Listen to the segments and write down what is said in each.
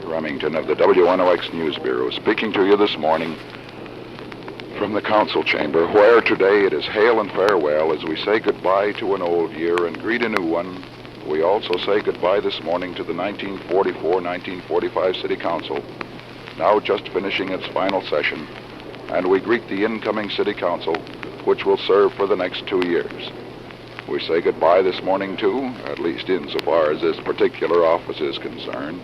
Remington of the WNOX News Bureau, speaking to you this morning from the council chamber, where today it is hail and farewell as we say goodbye to an old year and greet a new one. We also say goodbye this morning to the 1944-1945 City Council, now just finishing its final session, and we greet the incoming City Council, which will serve for the next 2 years. We say goodbye this morning, too, at least insofar as this particular office is concerned,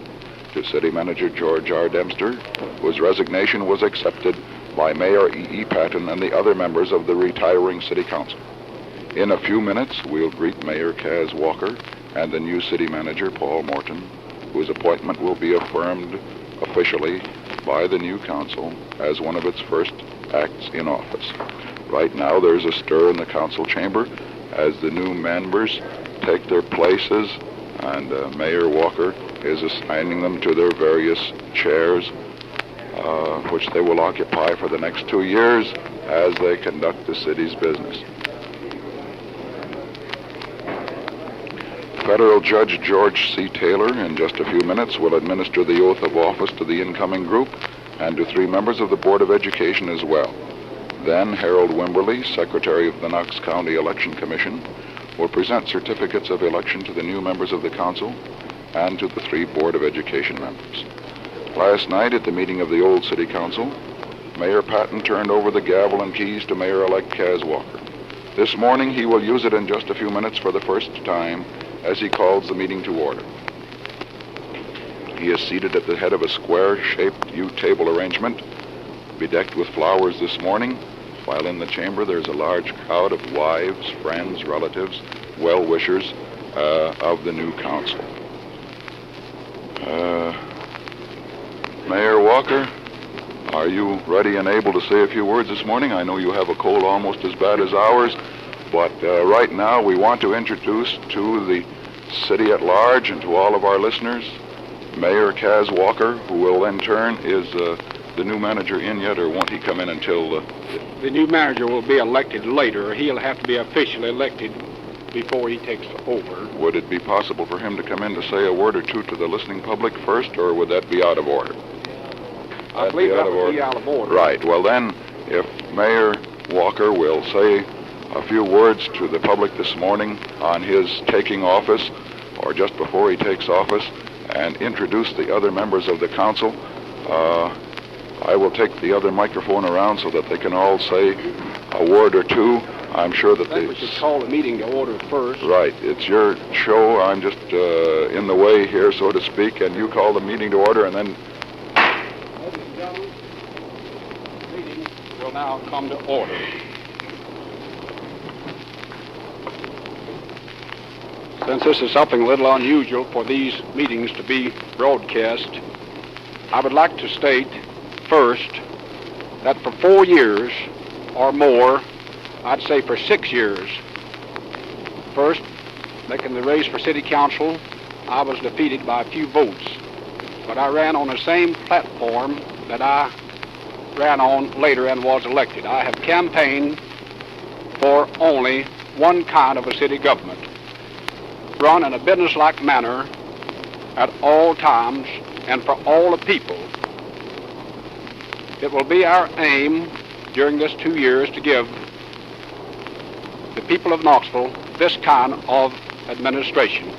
to City Manager George R. Dempster, whose resignation was accepted by Mayor E. Patton and the other members of the retiring City Council. In a few minutes, we'll greet Mayor Cas Walker and the new City Manager, Paul Morton, whose appointment will be affirmed officially by the new council as one of its first acts in office. Right now, there's a stir in the council chamber as the new members take their places, and Mayor Walker is assigning them to their various chairs, which they will occupy for the next 2 years as they conduct the city's business. Federal Judge George C. Taylor, in just a few minutes, will administer the oath of office to the incoming group and to 3 members of the Board of Education as well. Then Harold Wimberly, Secretary of the Knox County Election Commission, will present certificates of election to the new members of the council and to the 3 Board of Education members. Last night at the meeting of the old City Council, Mayor Patton turned over the gavel and keys to Mayor-elect Cas Walker. This morning he will use it in just a few minutes for the first time as he calls the meeting to order. He is seated at the head of a square-shaped U-table arrangement, bedecked with flowers this morning, while in the chamber there's a large crowd of wives, friends, relatives, well-wishers of the new council. Mayor Walker, are you ready and able to say a few words this morning? I know you have a cold almost as bad as ours, but right now we want to introduce to the city at large and to all of our listeners Mayor Cas Walker, who will in turn is the new manager in yet, or won't he come in until... The new manager will be elected later. He'll have to be officially elected before he takes over. Would it be possible for him to come in to say a word or two to the listening public first, or would that be out of order? I believe that would be out of order. Right. Well then, if Mayor Walker will say a few words to the public this morning on his taking office, or just before he takes office, and introduce the other members of the council, I will take the other microphone around so that they can all say a word or two. I'm sure that we should call the meeting to order first. Right. It's your show. I'm just in the way here, so to speak, and you call the meeting to order, and then... Ladies and gentlemen, the meeting will now come to order. Since this is something a little unusual for these meetings to be broadcast, I would like to state first that for 4 years or more, I'd say for 6 years, first, making the race for city council, I was defeated by a few votes, but I ran on the same platform that I ran on later and was elected. I have campaigned for only one kind of a city government, run in a businesslike manner at all times and for all the people. It will be our aim during this 2 years to give the people of Knoxville this kind of administration.